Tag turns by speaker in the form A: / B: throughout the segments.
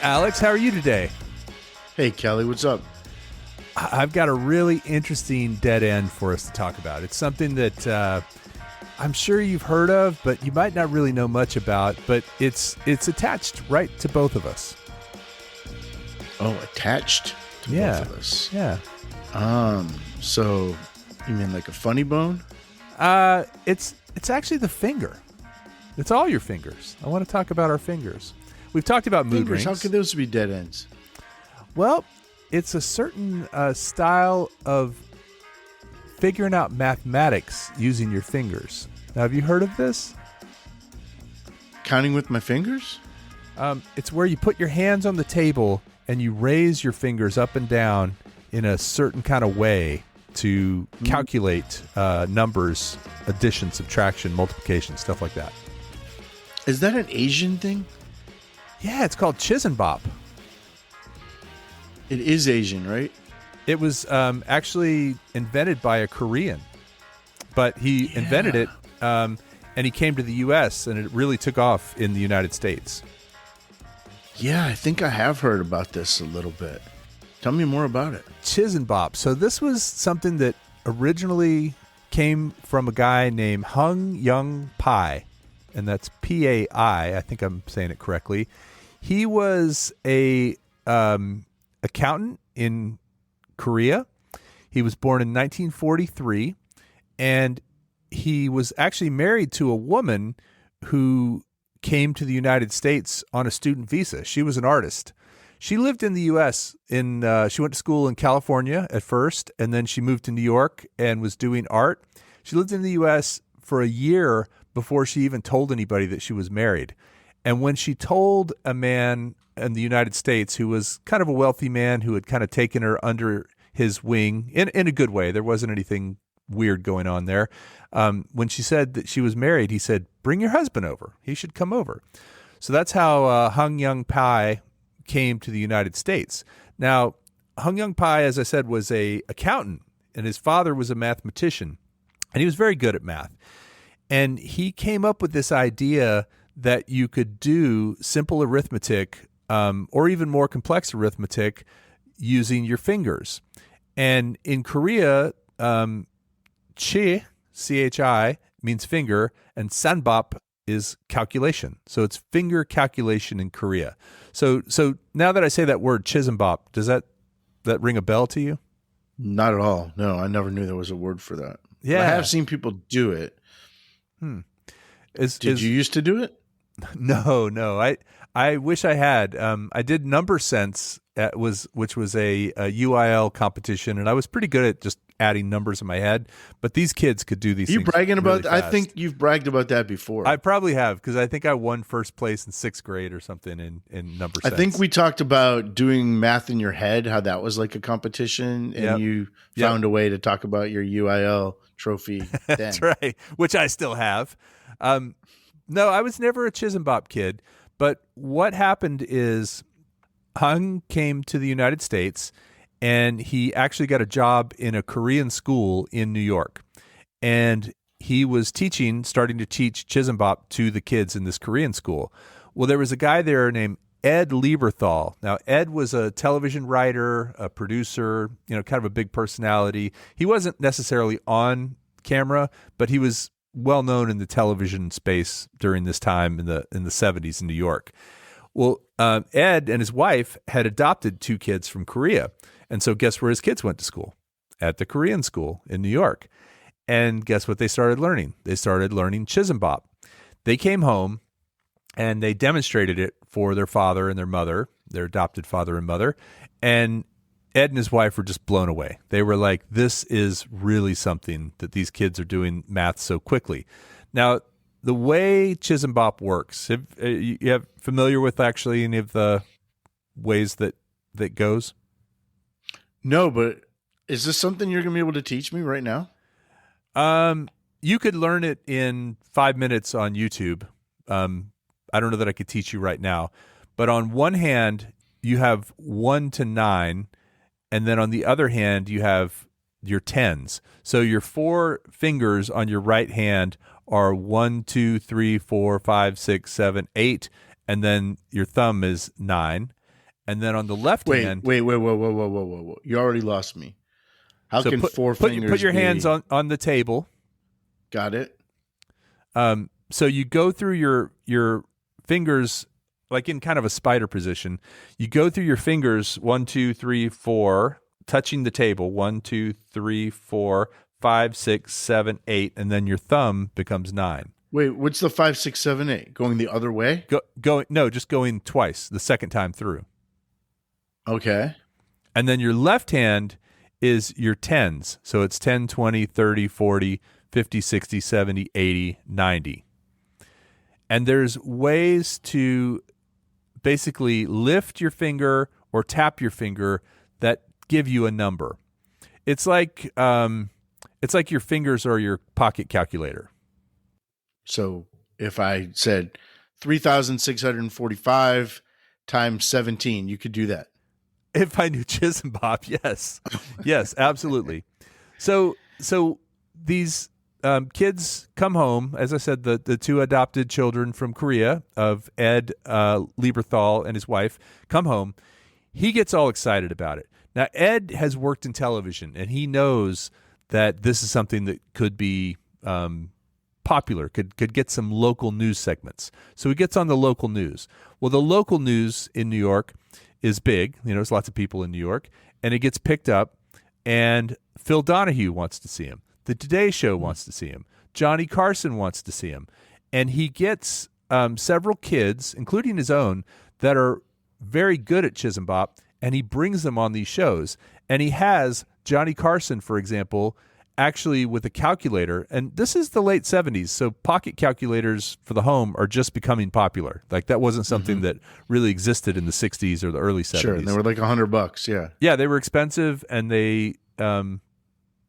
A: Alex, how are you today?
B: Hey, Kelly, what's up?
A: I've got a really interesting dead end for us to talk about. It's something that I'm sure you've heard of, but you might not really know much about, but it's attached right to both of us.
B: Oh, attached to both of us.
A: Yeah.
B: So you mean like a funny bone?
A: It's actually the finger. It's all your fingers. I want to talk about our fingers. We've talked about mood rings.
B: How could those be dead ends?
A: Well, it's a certain style of figuring out mathematics using your fingers. Now, have you heard of this?
B: Counting with my fingers?
A: It's where you put your hands on the table and you raise your fingers up and down in a certain kind of way to calculate numbers, addition, subtraction, multiplication, stuff like that.
B: Is that an Asian thing?
A: Yeah, it's called Chisanbop.
B: It is Asian, right?
A: It was actually invented by a Korean, but he invented it, and he came to the U.S., and it really took off in the United States.
B: Yeah, I think I have heard about this a little bit. Tell me more about it.
A: Chisanbop. So this was something that originally came from a guy named Hang Young Pai, and that's P-A-I. I think I'm saying it correctly. He was a accountant in Korea. He was born in 1943, and he was actually married to a woman who came to the United States on a student visa. She was an artist. She lived in the U.S. She went to school in California at first, and then she moved to New York and was doing art. She lived in the U.S. for a year before she even told anybody that she was married. And when she told a man in the United States who was kind of a wealthy man who had kind of taken her under his wing in a good way, there wasn't anything weird going on there. When she said that she was married, he said, "Bring your husband over. He should come over." So that's how Hang Young Pai came to the United States. Now, Hang Young Pai, as I said, was a accountant, and his father was a mathematician, and he was very good at math. And he came up with this idea that you could do simple arithmetic or even more complex arithmetic using your fingers. And in Korea, chi, C-H-I, means finger, and sanbop is calculation. So it's finger calculation in Korea. So now that I say that word, Chisanbop, does that ring a bell to you?
B: Not at all. No, I never knew there was a word for that.
A: Yeah.
B: I have seen people do it. Did you used to do it?
A: No. I wish I had. I did number sense, which was a UIL competition, and I was pretty good at just adding numbers in my head. But these kids could do these things.
B: You bragging about
A: really
B: that? I
A: fast.
B: think you've bragged about that before.
A: I probably have, because I think I won first place in 6th grade or something in number sense.
B: I think we talked about doing math in your head, how that was like a competition, and you found a way to talk about your UIL trophy then.
A: That's right, which I still have. No, I was never a Chisanbop kid, but what happened is Hung came to the United States, and he actually got a job in a Korean school in New York. And he was starting to teach Chisanbop to the kids in this Korean school. Well, there was a guy there named Ed Lieberthal. Now, Ed was a television writer, a producer, kind of a big personality. He wasn't necessarily on camera, but he was well known in the television space during this time in the 70s in New York. Well, Ed and his wife had adopted 2 kids from Korea. And so guess where his kids went to school? At the Korean school in New York. And guess what they started learning? They started learning Chisanbop. They came home and they demonstrated it for their father and their mother, their adopted father and mother. And Ed and his wife were just blown away. They were like, this is really something that these kids are doing math so quickly. Now, the way Chisanbop works, you familiar with actually any of the ways that goes?
B: No, but is this something you're going to be able to teach me right now?
A: You could learn it in 5 minutes on YouTube. I don't know that I could teach you right now, but on one hand, you have 1 to 9. And then on the other hand, you have your tens. So your 4 fingers on your right hand are 1, 2, 3, 4, 5, 6, 7, 8, and then your thumb is 9. And then on the left hand,
B: wait, whoa. You already lost me. How
A: so
B: can four fingers
A: put your
B: be...
A: hands on the table.
B: Got it.
A: So you go through your fingers like in kind of a spider position. You go through your fingers 1, 2, 3, 4, touching the table 1, 2, 3, 4, 5, 6, 7, 8, and then your thumb becomes 9.
B: Wait, what's the 5, 6, 7, 8? Going the other way?
A: Just going twice, the second time through.
B: Okay.
A: And then your left hand is your tens. So it's 10, 20, 30, 40, 50, 60, 70, 80, 90. And there's ways to basically lift your finger or tap your finger that give you a number. It's like your fingers are your pocket calculator.
B: So if I said 3,645 times 17, you could do that.
A: If I knew Chisanbop, yes. Yes, absolutely. So these kids come home, as I said, the two adopted children from Korea of Ed Lieberthal and his wife come home. He gets all excited about it. Now, Ed has worked in television, and he knows that this is something that could be popular, could get some local news segments. So he gets on the local news. Well, the local news in New York is big. There's lots of people in New York, and it gets picked up, and Phil Donahue wants to see him. The Today Show wants to see him. Johnny Carson wants to see him. And he gets several kids, including his own, that are very good at Chisanbop, and he brings them on these shows. And he has Johnny Carson, for example, actually with a calculator. And this is the late 70s, so pocket calculators for the home are just becoming popular. Like that wasn't something that really existed in the 60s or the early 70s.
B: Sure, and they were like $100, yeah.
A: Yeah, they were expensive, and they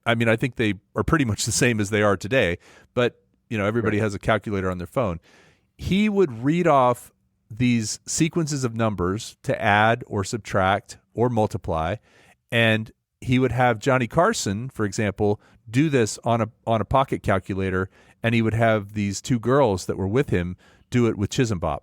A: I think they are pretty much the same as they are today, but everybody has a calculator on their phone. He would read off these sequences of numbers to add or subtract or multiply, and he would have Johnny Carson, for example, do this on a pocket calculator, and he would have these two girls that were with him do it with Chisanbop.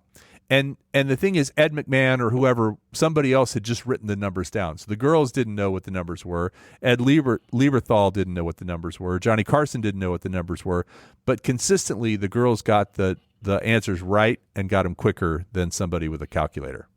A: And the thing is, Ed McMahon or whoever, somebody else had just written the numbers down. So the girls didn't know what the numbers were. Ed Lieberthal didn't know what the numbers were. Johnny Carson didn't know what the numbers were. But consistently, the girls got the answers right and got them quicker than somebody with a calculator.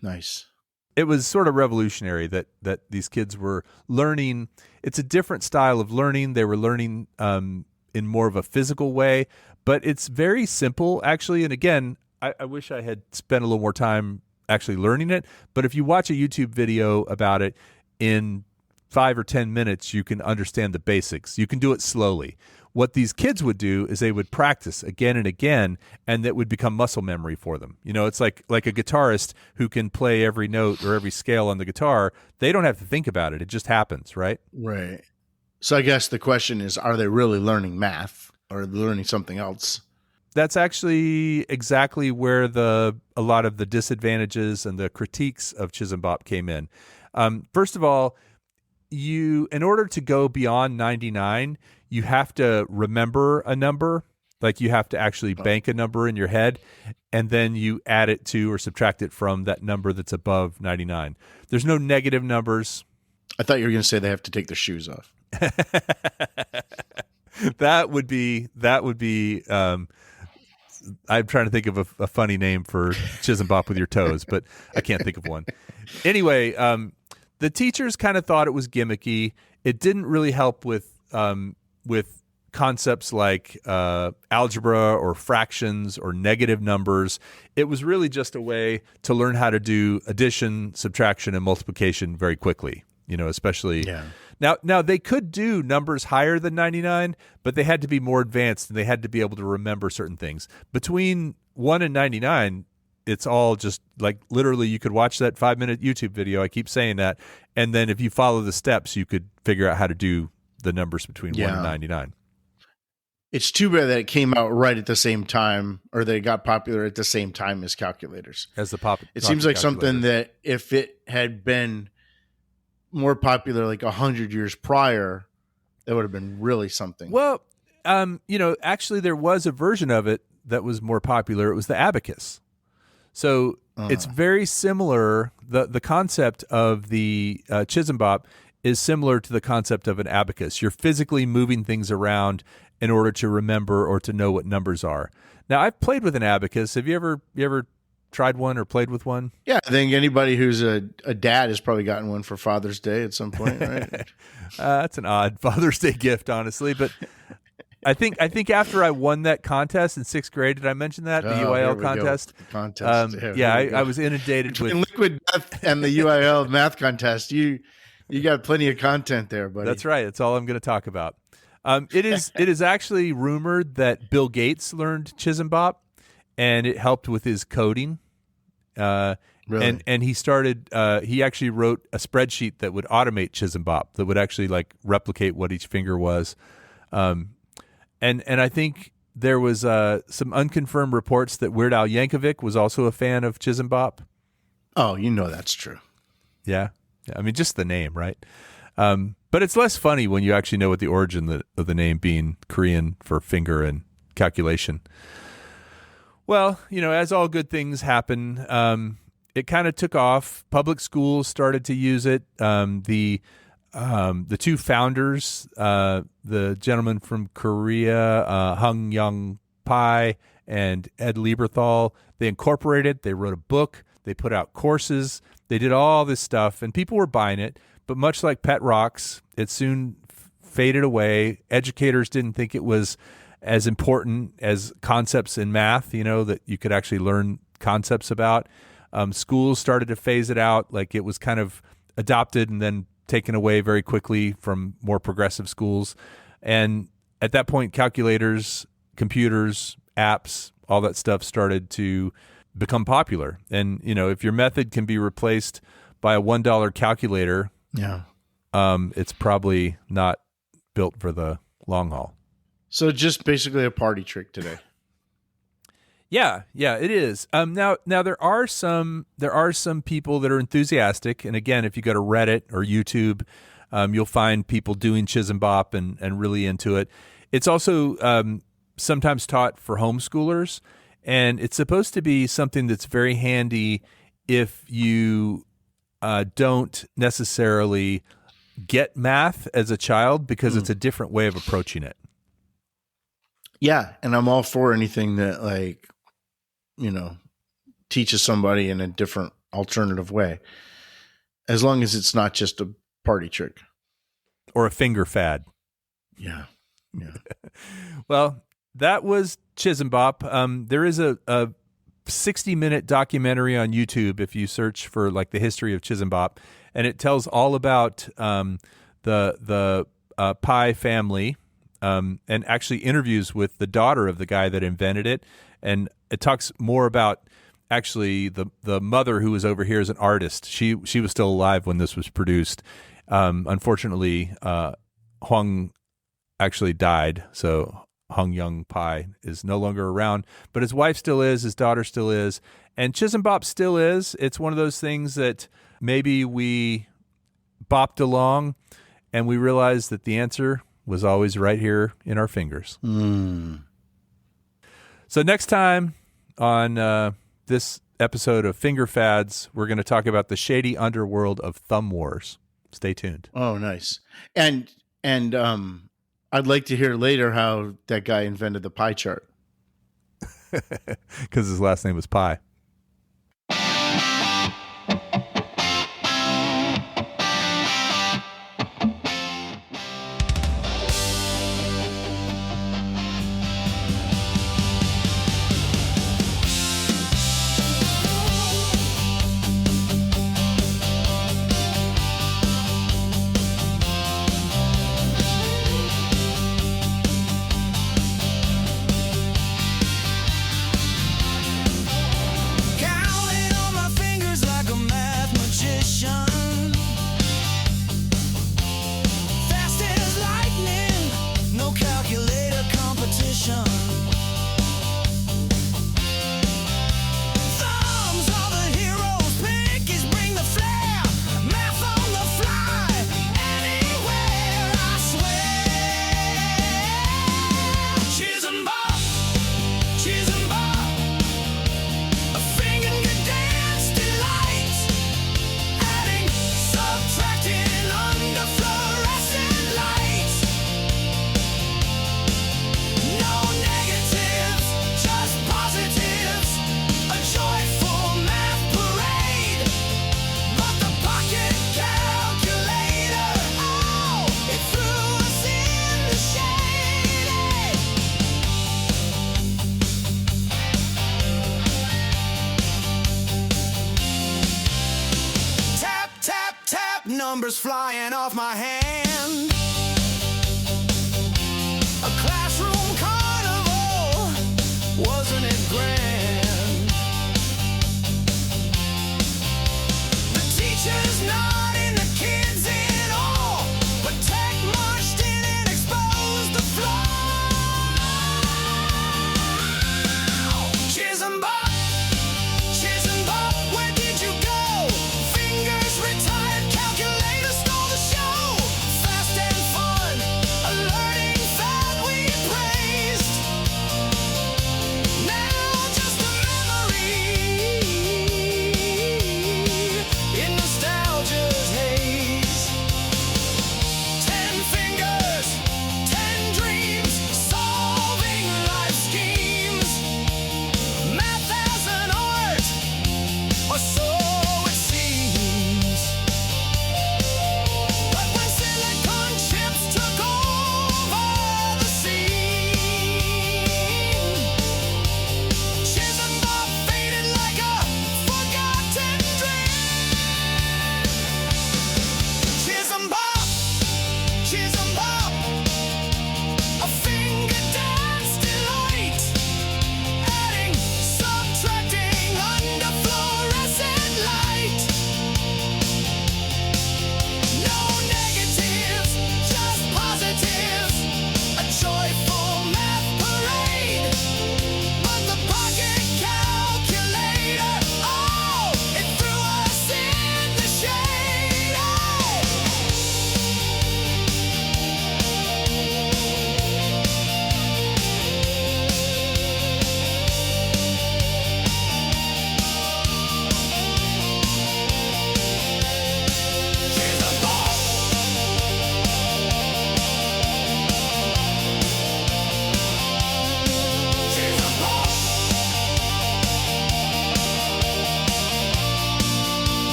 B: Nice.
A: It was sort of revolutionary that these kids were learning. It's a different style of learning. They were learning in more of a physical way. But it's very simple, actually. And again, I wish I had spent a little more time actually learning it. But if you watch a YouTube video about it in 5 or 10 minutes, you can understand the basics. You can do it slowly. What these kids would do is they would practice again and again, and that would become muscle memory for them. It's like a guitarist who can play every note or every scale on the guitar. They don't have to think about it. It just happens, right?
B: Right. So I guess the question is, are they really learning math or learning something else?
A: That's actually exactly where a lot of the disadvantages and the critiques of Chisanbop came in. First of all, in order to go beyond 99, you have to remember a number. Like you have to actually bank a number in your head, and then you add it to or subtract it from that number that's above 99. There's no negative numbers.
B: I thought you were going to say they have to take their shoes off.
A: That would be. I'm trying to think of a funny name for Chisanbop with your toes, but I can't think of one. Anyway, the teachers kind of thought it was gimmicky. It didn't really help with concepts like algebra or fractions or negative numbers. It was really just a way to learn how to do addition, subtraction, and multiplication very quickly. Especially. Yeah. Now they could do numbers higher than 99, but they had to be more advanced and they had to be able to remember certain things. Between 1 and 99, it's all just like literally you could watch that 5-minute YouTube video. I keep saying that. And then if you follow the steps, you could figure out how to do the numbers between 1 and 99.
B: It's too bad that it came out right at the same time, or they got popular at the same time as calculators.
A: It
B: seems like something that if it had been more popular like 100 years prior, that would have been really something.
A: Well, actually there was a version of it that was more popular. It was the abacus. So It's very similar. The concept of the Chisanbop is similar to the concept of an abacus. You're physically moving things around in order to remember or to know what numbers are. Now, I've played with an abacus. Have you ever tried one or played with one?
B: Yeah, I think anybody who's a dad has probably gotten one for Father's Day at some point, right?
A: That's an odd Father's Day gift, honestly. But I think after I won that contest in 6th grade, did I mention that? The UIL contest? I was inundated
B: between
A: with
B: liquid death and the UIL math contest. You got plenty of content there, buddy.
A: That's right. That's all I'm going to talk about. It is actually rumored that Bill Gates learned Chisanbop, and it helped with his coding.
B: Really?
A: And he started. He actually wrote a spreadsheet that would automate Chisanbop, that would actually like replicate what each finger was. And I think there was some unconfirmed reports that Weird Al Yankovic was also a fan of Chisanbop.
B: Oh, that's true.
A: Yeah. I mean, just the name, right? But it's less funny when you actually know what the origin of the name being Korean for finger and calculation. Well, as all good things happen, it kind of took off. Public schools started to use it. The two founders, the gentleman from Korea, Hang Young Pai, and Ed Lieberthal, they incorporated. They wrote a book. They put out courses. They did all this stuff, and people were buying it. But much like pet rocks, it soon faded away. Educators didn't think it was as important as concepts in math, that you could actually learn concepts about. Schools started to phase it out, like it was kind of adopted and then taken away very quickly from more progressive schools. And at that point, calculators, computers, apps, all that stuff started to become popular. And, if your method can be replaced by a $1 calculator, it's probably not built for the long haul.
B: So just basically a party trick today.
A: Yeah, it is. Now there are some people that are enthusiastic, and again, if you go to Reddit or YouTube, you'll find people doing Chisanbop and really into it. It's also sometimes taught for homeschoolers, and it's supposed to be something that's very handy if you don't necessarily get math as a child, because it's a different way of approaching it.
B: Yeah, and I'm all for anything that teaches somebody in a different alternative way, as long as it's not just a party trick
A: or a finger fad.
B: Yeah.
A: Well, that was Chisanbop. There is a 60-minute documentary on YouTube if you search for like the history of Chisanbop, and it tells all about the Pai family, and actually interviews with the daughter of the guy that invented it, and it talks more about actually the mother who was over here as an artist. She was still alive when this was produced. Unfortunately, Hung actually died, so Hang Young Pai is no longer around, but his wife still is, his daughter still is, and Chisanbop still is. It's one of those things that maybe we bopped along and we realized that the answer was always right here in our fingers. So next time on this episode of Finger Fads, we're going to talk about the shady underworld of thumb wars. Stay tuned.
B: Oh, nice. And I'd like to hear later how that guy invented the pie chart.
A: Because his last name was Pai.
C: numbers flying off my hand. A classroom carnival, wasn't it grand?